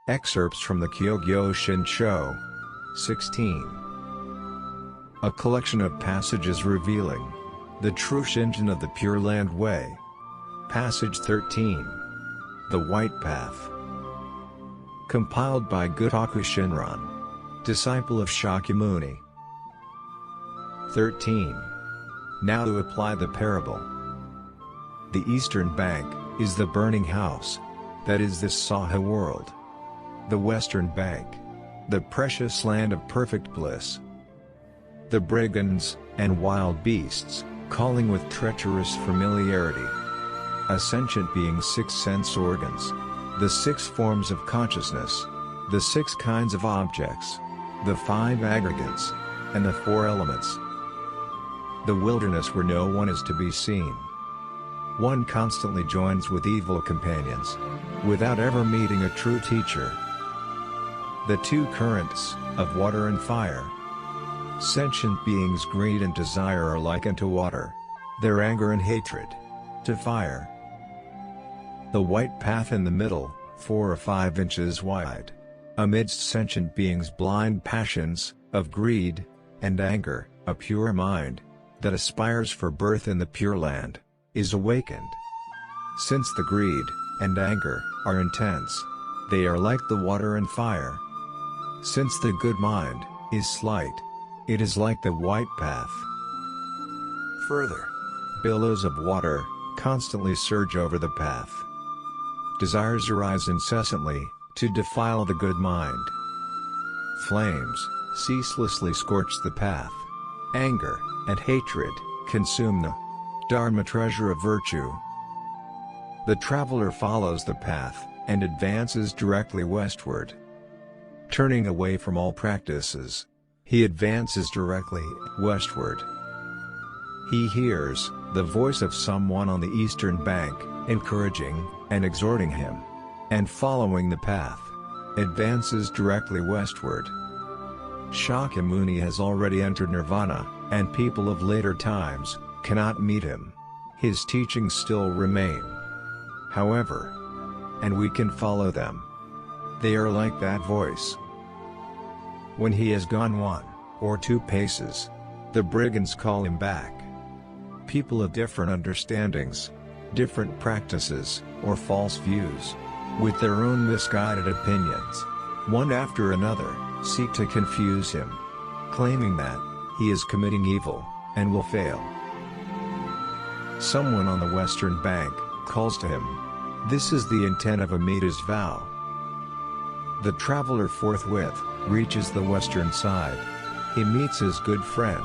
Excerpts from the Jodo Shinshu. 16. A collection of passages revealing the true Shinran of the Pure Land Way. Passage 13. The White Path. Compiled by Jodo Shinran, disciple of Shakyamuni. 13. Now to apply the parable. The eastern bank is the burning house, that is this Saha world. The western bank, the precious land of perfect bliss. The brigands and wild beasts, calling with treacherous familiarity. A sentient being's 6 sense organs, the 6 forms of consciousness, the 6 kinds of objects, the 5 aggregates, and the 4 elements. The wilderness where no one is to be seen. One constantly joins with evil companions, without ever meeting a true teacher. The 2 currents, of water and fire. Sentient beings' greed and desire are likened to water, their anger and hatred to fire. The white path in the middle, 4 or 5 inches wide. Amidst sentient beings' blind passions, of greed and anger, a pure mind, that aspires for birth in the Pure Land, is awakened. Since the greed and anger are intense, they are like the water and fire. Since the good mind is slight, it is like the white path. Further, billows of water constantly surge over the path. Desires arise incessantly to defile the good mind. Flames ceaselessly scorch the path. Anger and hatred consume the Dharma treasure of virtue. The traveler follows the path and advances directly westward. Turning away from all practices, he advances directly westward. He hears the voice of someone on the eastern bank, encouraging and exhorting him, and following the path, advances directly westward. Shakyamuni has already entered nirvana, and people of later times cannot meet him. His teachings still remain, however, and we can follow them. They are like that voice. When he has gone 1 or 2 paces, the brigands call him back. People of different understandings, different practices, or false views, with their own misguided opinions, one after another, seek to confuse him, claiming that he is committing evil and will fail. Someone on the western bank calls to him. This is the intent of Amida's vow. The traveler forthwith reaches the western side. He meets his good friend,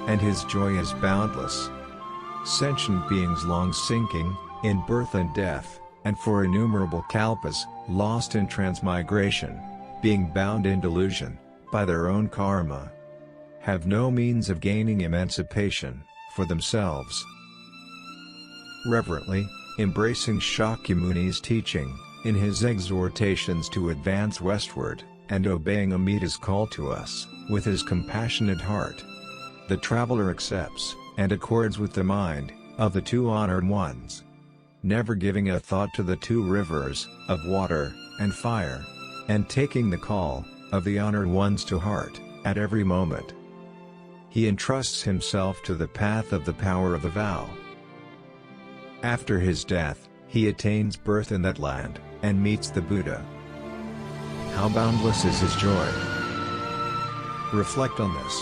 and his joy is boundless. Sentient beings long sinking in birth and death, and for innumerable kalpas, lost in transmigration, being bound in delusion by their own karma, have no means of gaining emancipation for themselves. Reverently embracing Shakyamuni's teaching, in his exhortations to advance westward, and obeying Amida's call to us, with his compassionate heart, the traveler accepts and accords with the mind of the 2 honored ones, never giving a thought to the 2 rivers of water and fire, and taking the call of the honored ones to heart at every moment. He entrusts himself to the path of the power of the vow. After his death, he attains birth in that land, and meets the Buddha. How boundless is his joy! Reflect on this.